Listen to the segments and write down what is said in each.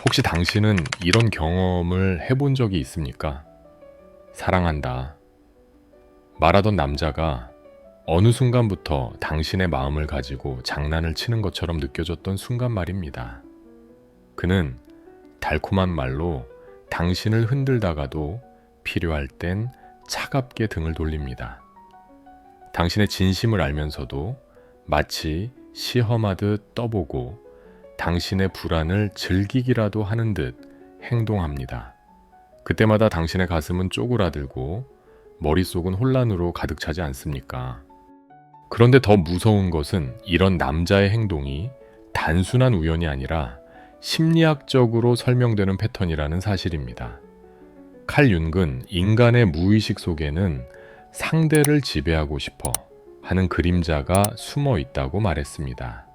혹시 당신은 이런 경험을 해본 적이 있습니까? 사랑한다. 말하던 남자가 어느 순간부터 당신의 마음을 가지고 장난을 치는 것처럼 느껴졌던 순간 말입니다. 그는 달콤한 말로 당신을 흔들다가도 필요할 땐 차갑게 등을 돌립니다. 당신의 진심을 알면서도 마치 시험하듯 떠보고 당신의 불안을 즐기기라도 하는 듯 행동합니다. 그때마다 당신의 가슴은 쪼그라들고 머릿속은 혼란으로 가득 차지 않습니까? 그런데 더 무서운 것은 이런 남자의 행동이 단순한 우연이 아니라 심리학적으로 설명되는 패턴이라는 사실입니다. 칼 융은 인간의 무의식 속에는 상대를 지배하고 싶어 하는 그림자가 숨어 있다고 말했습니다.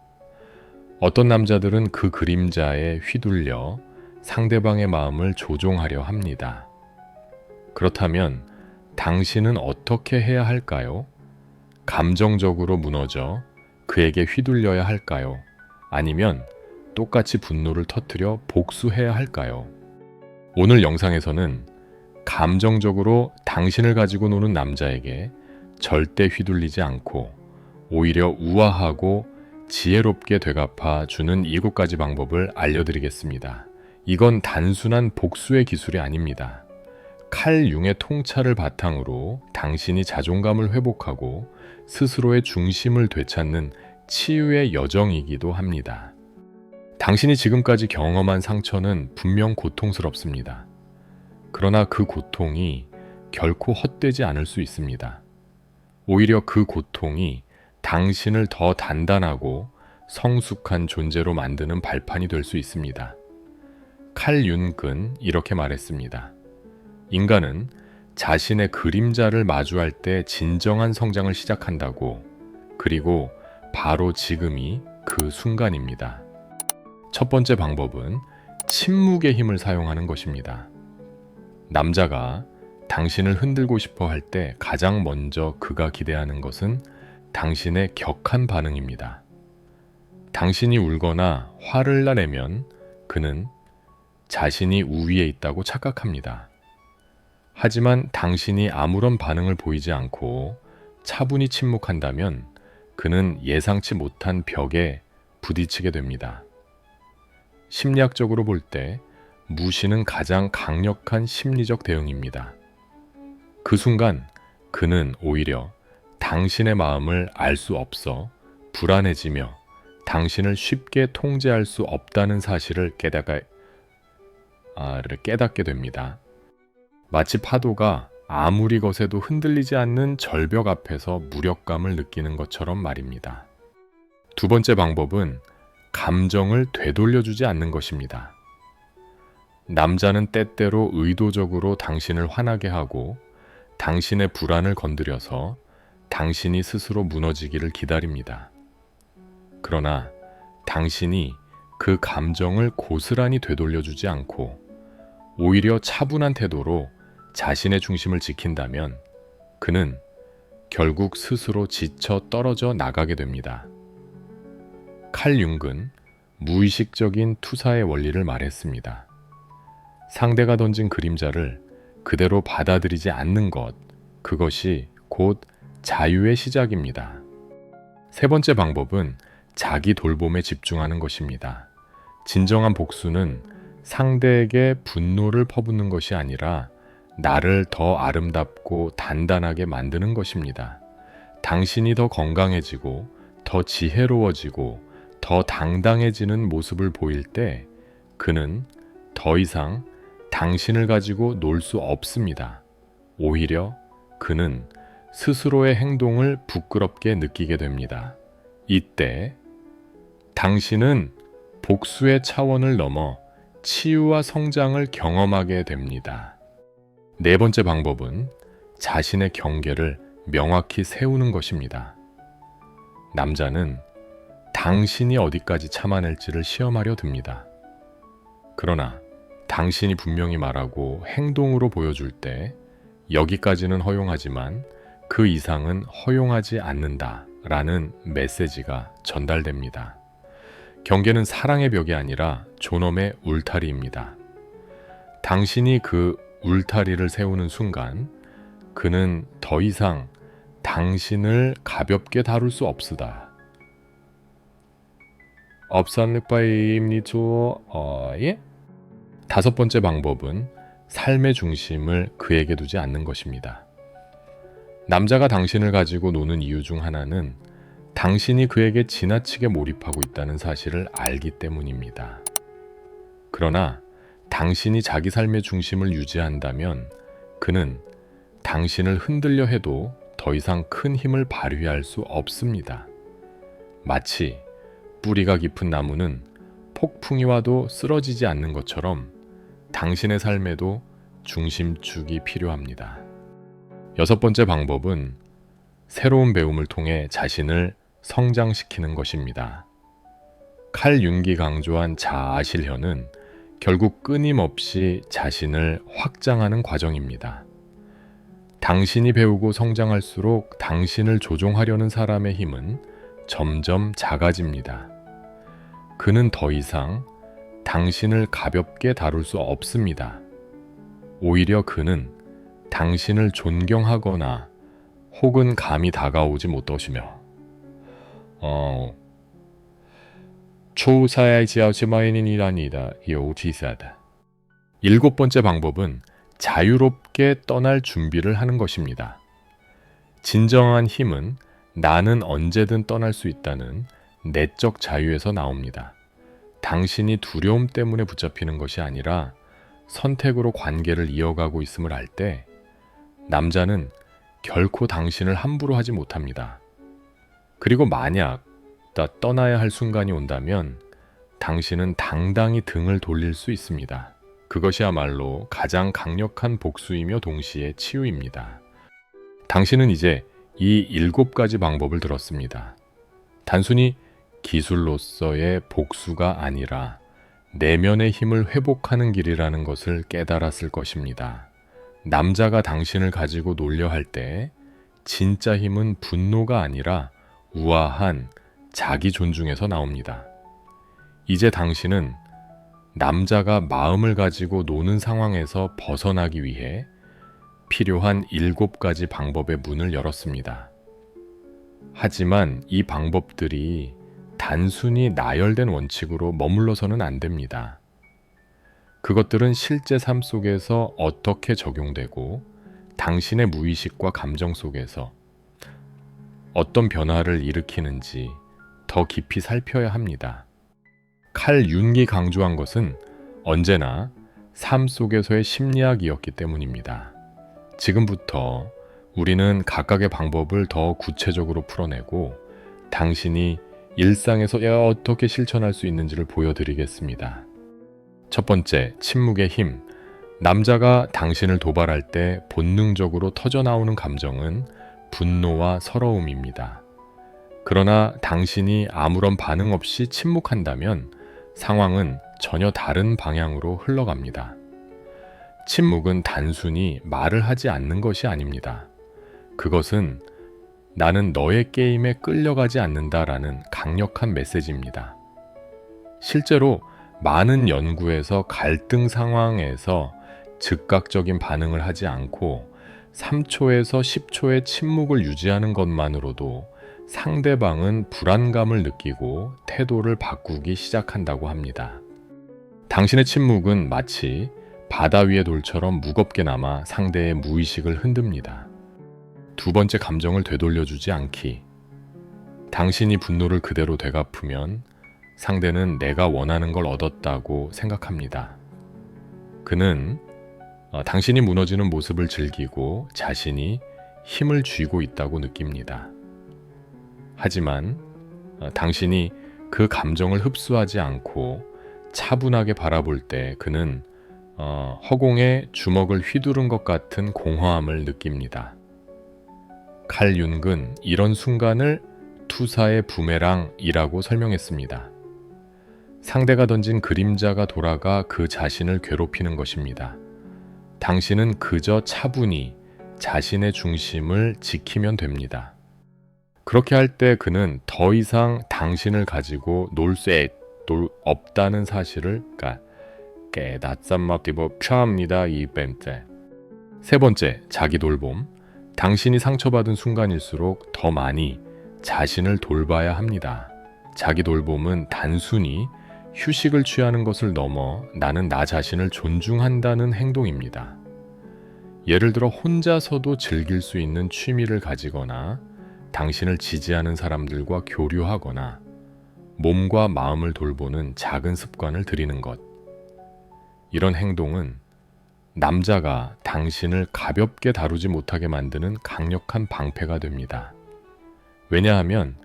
어떤 남자들은 그 그림자에 휘둘려 상대방의 마음을 조종하려 합니다. 그렇다면 당신은 어떻게 해야 할까요? 감정적으로 무너져 그에게 휘둘려야 할까요? 아니면 똑같이 분노를 터뜨려 복수해야 할까요? 오늘 영상에서는 감정적으로 당신을 가지고 노는 남자에게 절대 휘둘리지 않고 오히려 우아하고 지혜롭게 되갚아 주는 7가지 방법을 알려드리겠습니다. 이건 단순한 복수의 기술이 아닙니다. 칼 융의 통찰을 바탕으로 당신이 자존감을 회복하고 스스로의 중심을 되찾는 치유의 여정이기도 합니다. 당신이 지금까지 경험한 상처는 분명 고통스럽습니다. 그러나 그 고통이 결코 헛되지 않을 수 있습니다. 오히려 그 고통이 당신을 더 단단하고 성숙한 존재로 만드는 발판이 될 수 있습니다. 칼 융은 이렇게 말했습니다. 인간은 자신의 그림자를 마주할 때 진정한 성장을 시작한다고, 그리고 바로 지금이 그 순간입니다. 첫 번째 방법은 침묵의 힘을 사용하는 것입니다. 남자가 당신을 흔들고 싶어 할 때 가장 먼저 그가 기대하는 것은 당신의 격한 반응입니다. 당신이 울거나 화를 내면 그는 자신이 우위에 있다고 착각합니다. 하지만 당신이 아무런 반응을 보이지 않고 차분히 침묵한다면 그는 예상치 못한 벽에 부딪히게 됩니다. 심리학적으로 볼 때 무시는 가장 강력한 심리적 대응입니다. 그 순간 그는 오히려 당신의 마음을 알 수 없어 불안해지며 당신을 쉽게 통제할 수 없다는 사실을 깨닫게 됩니다. 마치 파도가 아무리 거세도 흔들리지 않는 절벽 앞에서 무력감을 느끼는 것처럼 말입니다. 두 번째 방법은 감정을 되돌려주지 않는 것입니다. 남자는 때때로 의도적으로 당신을 화나게 하고 당신의 불안을 건드려서 당신이 스스로 무너지기를 기다립니다. 그러나 당신이 그 감정을 고스란히 되돌려주지 않고 오히려 차분한 태도로 자신의 중심을 지킨다면 그는 결국 스스로 지쳐 떨어져 나가게 됩니다. 칼 융은 무의식적인 투사의 원리를 말했습니다. 상대가 던진 그림자를 그대로 받아들이지 않는 것, 그것이 곧 자유의 시작입니다. 세 번째 방법은 자기 돌봄에 집중하는 것입니다. 진정한 복수는 상대에게 분노를 퍼붓는 것이 아니라 나를 더 아름답고 단단하게 만드는 것입니다. 당신이 더 건강해지고 더 지혜로워지고 더 당당해지는 모습을 보일 때 그는 더 이상 당신을 가지고 놀 수 없습니다. 오히려 그는 스스로의 행동을 부끄럽게 느끼게 됩니다. 이때 당신은 복수의 차원을 넘어 치유와 성장을 경험하게 됩니다. 네 번째 방법은 자신의 경계를 명확히 세우는 것입니다. 남자는 당신이 어디까지 참아낼지를 시험하려 듭니다. 그러나 당신이 분명히 말하고 행동으로 보여줄 때 여기까지는 허용하지만 그 이상은 허용하지 않는다 라는 메시지가 전달됩니다. 경계는 사랑의 벽이 아니라 존엄의 울타리입니다. 당신이 그 울타리를 세우는 순간 그는 더 이상 당신을 가볍게 다룰 수 없으다. 예? 다섯 번째 방법은 삶의 중심을 그에게 두지 않는 것입니다. 남자가 당신을 가지고 노는 이유 중 하나는 당신이 그에게 지나치게 몰입하고 있다는 사실을 알기 때문입니다. 그러나 당신이 자기 삶의 중심을 유지한다면 그는 당신을 흔들려 해도 더 이상 큰 힘을 발휘할 수 없습니다. 마치 뿌리가 깊은 나무는 폭풍이 와도 쓰러지지 않는 것처럼 당신의 삶에도 중심축이 필요합니다. 여섯 번째 방법은 새로운 배움을 통해 자신을 성장시키는 것입니다. 칼 윤기 강조한 자아 실현은 결국 끊임없이 자신을 확장하는 과정입니다. 당신이 배우고 성장할수록 당신을 조종하려는 사람의 힘은 점점 작아집니다. 그는 더 이상 당신을 가볍게 다룰 수 없습니다. 오히려 그는 당신을 존경하거나 혹은 감히 다가오지 못하시며 초사야지야지마인이라니다 요지사다. 일곱 번째 방법은 자유롭게 떠날 준비를 하는 것입니다. 진정한 힘은 나는 언제든 떠날 수 있다는 내적 자유에서 나옵니다. 당신이 두려움 때문에 붙잡히는 것이 아니라 선택으로 관계를 이어가고 있음을 알 때 남자는 결코 당신을 함부로 하지 못합니다. 그리고 만약 떠나야 할 순간이 온다면 당신은 당당히 등을 돌릴 수 있습니다. 그것이야말로 가장 강력한 복수이며 동시에 치유입니다. 당신은 이제 이 7가지 방법을 들었습니다. 단순히 기술로서의 복수가 아니라 내면의 힘을 회복하는 길이라는 것을 깨달았을 것입니다. 남자가 당신을 가지고 놀려 할 때 진짜 힘은 분노가 아니라 우아한 자기 존중에서 나옵니다. 이제 당신은 남자가 마음을 가지고 노는 상황에서 벗어나기 위해 필요한 7가지 방법의 문을 열었습니다. 하지만 이 방법들이 단순히 나열된 원칙으로 머물러서는 안 됩니다. 그것들은 실제 삶 속에서 어떻게 적용되고 당신의 무의식과 감정 속에서 어떤 변화를 일으키는지 더 깊이 살펴야 합니다. 칼 윤기 강조한 것은 언제나 삶 속에서의 심리학이었기 때문입니다. 지금부터 우리는 각각의 방법을 더 구체적으로 풀어내고 당신이 일상에서 어떻게 실천할 수 있는지를 보여드리겠습니다. 첫 번째, 침묵의 힘. 남자가 당신을 도발할 때 본능적으로 터져나오는 감정은 분노와 서러움입니다. 그러나 당신이 아무런 반응 없이 침묵한다면 상황은 전혀 다른 방향으로 흘러갑니다. 침묵은 단순히 말을 하지 않는 것이 아닙니다. 그것은 나는 너의 게임에 끌려가지 않는다라는 강력한 메시지입니다. 실제로 많은 연구에서 갈등 상황에서 즉각적인 반응을 하지 않고 3초에서 10초의 침묵을 유지하는 것만으로도 상대방은 불안감을 느끼고 태도를 바꾸기 시작한다고 합니다. 당신의 침묵은 마치 바다 위의 돌처럼 무겁게 남아 상대의 무의식을 흔듭니다. 두 번째, 감정을 되돌려주지 않기. 당신이 분노를 그대로 되갚으면 상대는 내가 원하는 걸 얻었다고 생각합니다. 그는 당신이 무너지는 모습을 즐기고 자신이 힘을 쥐고 있다고 느낍니다. 하지만 당신이 그 감정을 흡수하지 않고 차분하게 바라볼 때 그는 허공에 주먹을 휘두른 것 같은 공허함을 느낍니다. 칼 윤근 이런 순간을 투사의 부메랑이라고 설명했습니다. 상대가 던진 그림자가 돌아가 그 자신을 괴롭히는 것입니다. 당신은 그저 차분히 자신의 중심을 지키면 됩니다. 그렇게 할 때 그는 더 이상 당신을 가지고 놀 수 없다는 사실을 깨닫삼마티보 필요합니다. 이 뱀째. 세 번째, 자기 돌봄. 당신이 상처받은 순간일수록 더 많이 자신을 돌봐야 합니다. 자기 돌봄은 단순히 휴식을 취하는 것을 넘어 나는 나 자신을 존중한다는 행동입니다. 예를 들어 혼자서도 즐길 수 있는 취미를 가지거나 당신을 지지하는 사람들과 교류하거나 몸과 마음을 돌보는 작은 습관을 들이는 것. 이런 행동은 남자가 당신을 가볍게 다루지 못하게 만드는 강력한 방패가 됩니다. 왜냐하면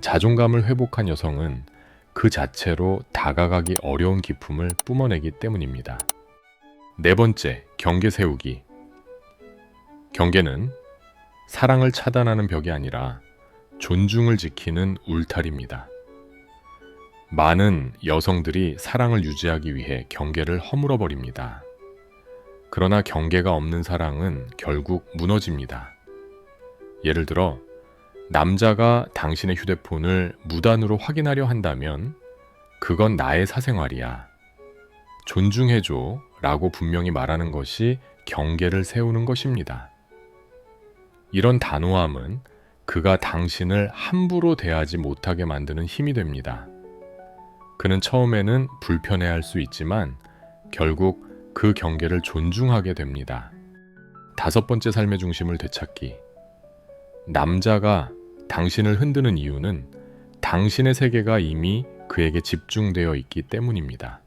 자존감을 회복한 여성은 그 자체로 다가가기 어려운 기품을 뿜어내기 때문입니다. 네 번째, 경계 세우기. 경계는 사랑을 차단하는 벽이 아니라 존중을 지키는 울타리입니다. 많은 여성들이 사랑을 유지하기 위해 경계를 허물어버립니다. 그러나 경계가 없는 사랑은 결국 무너집니다. 예를 들어 남자가 당신의 휴대폰을 무단으로 확인하려 한다면 그건 나의 사생활이야. 존중해줘 라고 분명히 말하는 것이 경계를 세우는 것입니다. 이런 단호함은 그가 당신을 함부로 대하지 못하게 만드는 힘이 됩니다. 그는 처음에는 불편해할 수 있지만 결국 그 경계를 존중하게 됩니다. 다섯 번째, 삶의 중심을 되찾기. 남자가 당신을 흔드는 이유는 당신의 세계가 이미 그에게 집중되어 있기 때문입니다.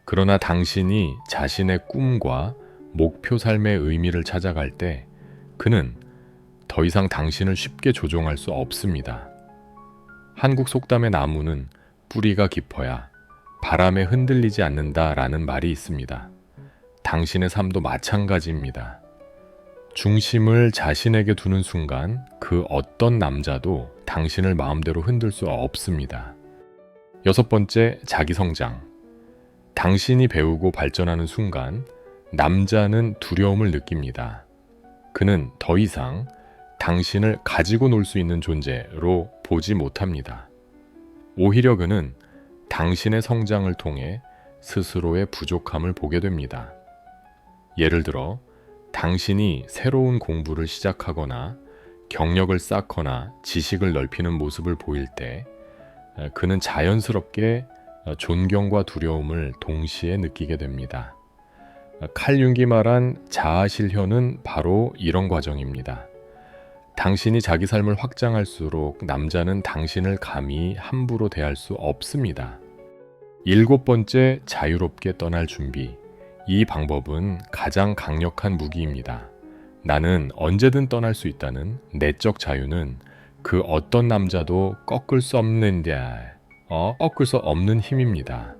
그러나 당신이 자신의 꿈과 목표 삶의 의미를 찾아갈 때 그는 더 이상 당신을 쉽게 조종할 수 없습니다. 한국 속담의 나무는 뿌리가 깊어야 바람에 흔들리지 않는다라는 말이 있습니다. 당신의 삶도 마찬가지입니다. 중심을 자신에게 두는 순간 그 어떤 남자도 당신을 마음대로 흔들 수 없습니다. 여섯 번째, 자기 성장. 당신이 배우고 발전하는 순간 남자는 두려움을 느낍니다. 그는 더 이상 당신을 가지고 놀 수 있는 존재로 보지 못합니다. 오히려 그는 당신의 성장을 통해 스스로의 부족함을 보게 됩니다. 예를 들어 당신이 새로운 공부를 시작하거나 경력을 쌓거나 지식을 넓히는 모습을 보일 때 그는 자연스럽게 존경과 두려움을 동시에 느끼게 됩니다. 칼 융기 말한 자아 실현은 바로 이런 과정입니다. 당신이 자기 삶을 확장할수록 남자는 당신을 감히 함부로 대할 수 없습니다. 일곱 번째, 자유롭게 떠날 준비. 이 방법은 가장 강력한 무기입니다. 나는 언제든 떠날 수 있다는 내적 자유는 그 어떤 남자도 꺾을 수 없는 힘입니다.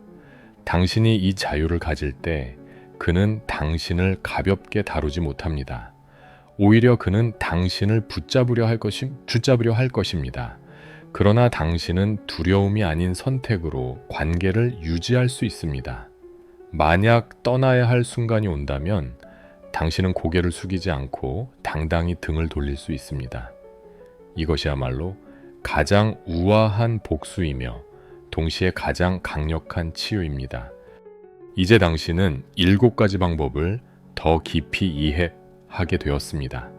당신이 이 자유를 가질 때 그는 당신을 가볍게 다루지 못합니다. 오히려 그는 당신을 붙잡으려 할 것입니다. 그러나 당신은 두려움이 아닌 선택으로 관계를 유지할 수 있습니다. 만약 떠나야 할 순간이 온다면 당신은 고개를 숙이지 않고 당당히 등을 돌릴 수 있습니다. 이것이야말로 가장 우아한 복수이며 동시에 가장 강력한 치유입니다. 이제 당신은 7가지 방법을 더 깊이 이해하게 되었습니다.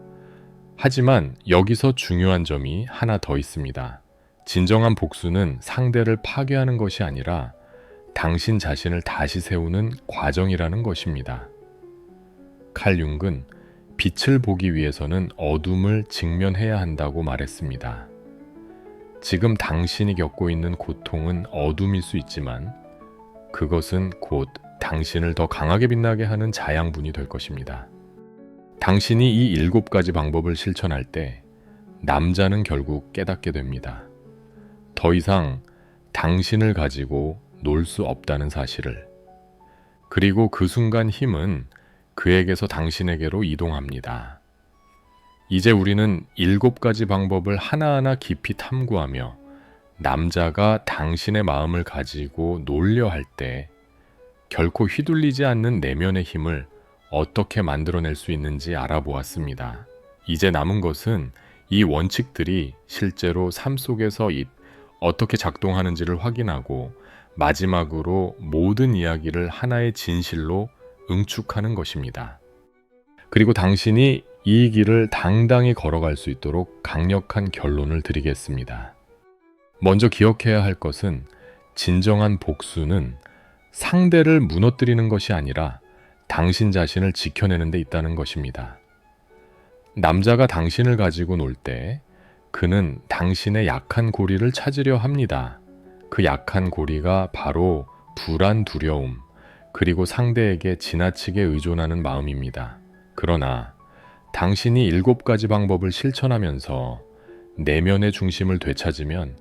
하지만 여기서 중요한 점이 하나 더 있습니다. 진정한 복수는 상대를 파괴하는 것이 아니라 당신 자신을 다시 세우는 과정이라는 것입니다. 칼 융은 빛을 보기 위해서는 어둠을 직면해야 한다고 말했습니다. 지금 당신이 겪고 있는 고통은 어둠일 수 있지만 그것은 곧 당신을 더 강하게 빛나게 하는 자양분이 될 것입니다. 당신이 이 7가지 방법을 실천할 때 남자는 결국 깨닫게 됩니다. 더 이상 당신을 가지고 놀 수 없다는 사실을. 그리고 그 순간 힘은 그에게서 당신에게로 이동합니다. 이제 우리는 7가지 방법을 하나하나 깊이 탐구하며 남자가 당신의 마음을 가지고 놀려 할 때 결코 휘둘리지 않는 내면의 힘을 어떻게 만들어낼 수 있는지 알아보았습니다. 이제 남은 것은 이 원칙들이 실제로 삶 속에서 어떻게 작동하는지를 확인하고 마지막으로 모든 이야기를 하나의 진실로 응축하는 것입니다. 그리고 당신이 이 길을 당당히 걸어갈 수 있도록 강력한 결론을 드리겠습니다. 먼저 기억해야 할 것은 진정한 복수는 상대를 무너뜨리는 것이 아니라 당신 자신을 지켜내는 데 있다는 것입니다. 남자가 당신을 가지고 놀 때 그는 당신의 약한 고리를 찾으려 합니다. 그 약한 고리가 바로 불안, 두려움, 그리고 상대에게 지나치게 의존하는 마음입니다. 그러나 당신이 7가지 방법을 실천하면서 내면의 중심을 되찾으면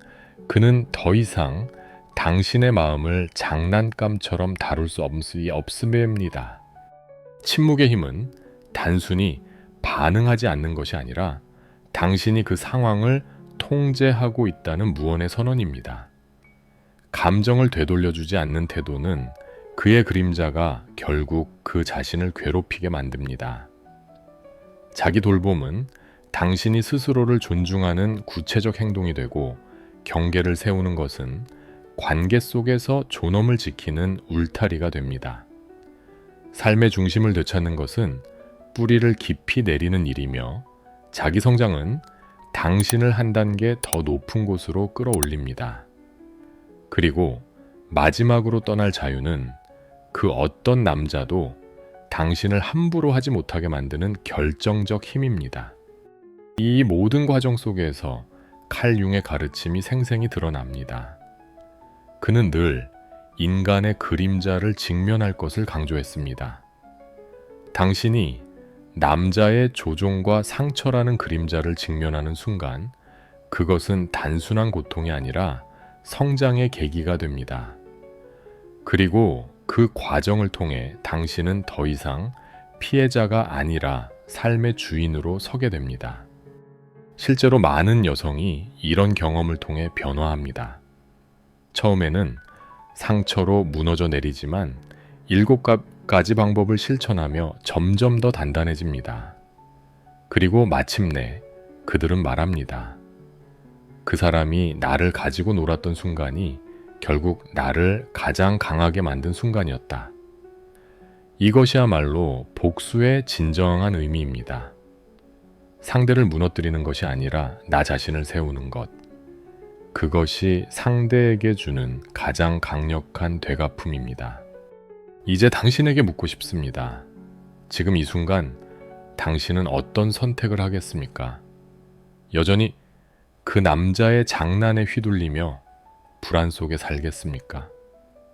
그는 더 이상 당신의 마음을 장난감처럼 다룰 수 없습니다. 침묵의 힘은 단순히 반응하지 않는 것이 아니라 당신이 그 상황을 통제하고 있다는 무언의 선언입니다. 감정을 되돌려주지 않는 태도는 그의 그림자가 결국 그 자신을 괴롭히게 만듭니다. 자기 돌봄은 당신이 스스로를 존중하는 구체적 행동이 되고, 경계를 세우는 것은 관계 속에서 존엄을 지키는 울타리가 됩니다. 삶의 중심을 되찾는 것은 뿌리를 깊이 내리는 일이며, 자기 성장은 당신을 한 단계 더 높은 곳으로 끌어올립니다. 그리고 마지막으로 떠날 자유는 그 어떤 남자도 당신을 함부로 하지 못하게 만드는 결정적 힘입니다. 이 모든 과정 속에서 칼 융의 가르침이 생생히 드러납니다. 그는 늘 인간의 그림자를 직면할 것을 강조했습니다. 당신이 남자의 조종과 상처라는 그림자를 직면하는 순간, 그것은 단순한 고통이 아니라 성장의 계기가 됩니다. 그리고 그 과정을 통해 당신은 더 이상 피해자가 아니라 삶의 주인으로 서게 됩니다. 실제로 많은 여성이 이런 경험을 통해 변화합니다. 처음에는 상처로 무너져 내리지만 7가지 방법을 실천하며 점점 더 단단해집니다. 그리고 마침내 그들은 말합니다. 그 사람이 나를 가지고 놀았던 순간이 결국 나를 가장 강하게 만든 순간이었다. 이것이야말로 복수의 진정한 의미입니다. 상대를 무너뜨리는 것이 아니라 나 자신을 세우는 것. 그것이 상대에게 주는 가장 강력한 되갚음입니다. 이제 당신에게 묻고 싶습니다. 지금 이 순간 당신은 어떤 선택을 하겠습니까? 여전히 그 남자의 장난에 휘둘리며 불안 속에 살겠습니까?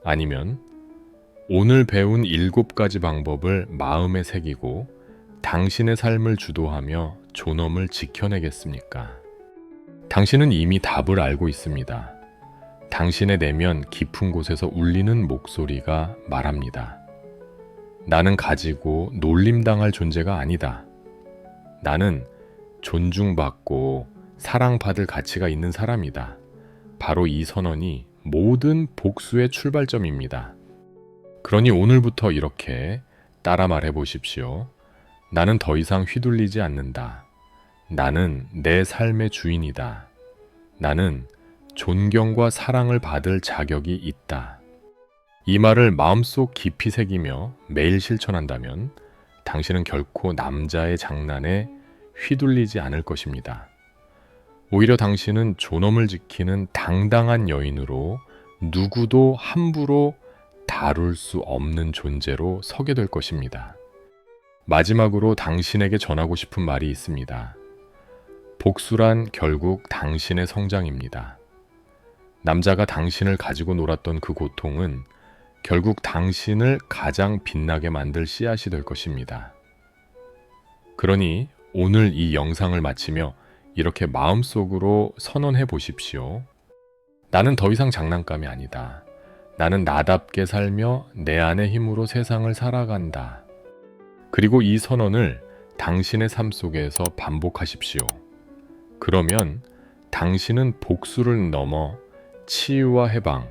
아니면 오늘 배운 7가지 방법을 마음에 새기고 당신의 삶을 주도하며 존엄을 지켜내겠습니까? 당신은 이미 답을 알고 있습니다. 당신의 내면 깊은 곳에서 울리는 목소리가 말합니다. 나는 가지고 놀림당할 존재가 아니다. 나는 존중받고 사랑받을 가치가 있는 사람이다. 바로 이 선언이 모든 복수의 출발점입니다. 그러니 오늘부터 이렇게 따라 말해 보십시오. 나는 더 이상 휘둘리지 않는다. 나는 내 삶의 주인이다. 나는 존경과 사랑을 받을 자격이 있다. 이 말을 마음속 깊이 새기며 매일 실천한다면 당신은 결코 남자의 장난에 휘둘리지 않을 것입니다. 오히려 당신은 존엄을 지키는 당당한 여인으로 누구도 함부로 다룰 수 없는 존재로 서게 될 것입니다. 마지막으로 당신에게 전하고 싶은 말이 있습니다. 복수란 결국 당신의 성장입니다. 남자가 당신을 가지고 놀았던 그 고통은 결국 당신을 가장 빛나게 만들 씨앗이 될 것입니다. 그러니 오늘 이 영상을 마치며 이렇게 마음속으로 선언해 보십시오. 나는 더 이상 장난감이 아니다. 나는 나답게 살며 내 안의 힘으로 세상을 살아간다. 그리고 이 선언을 당신의 삶 속에서 반복하십시오. 그러면 당신은 복수를 넘어 치유와 해방,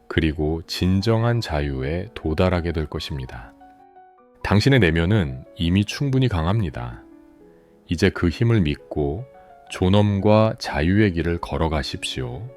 그리고 진정한 자유에 도달하게 될 것입니다. 당신의 내면은 이미 충분히 강합니다. 이제 그 힘을 믿고 존엄과 자유의 길을 걸어가십시오.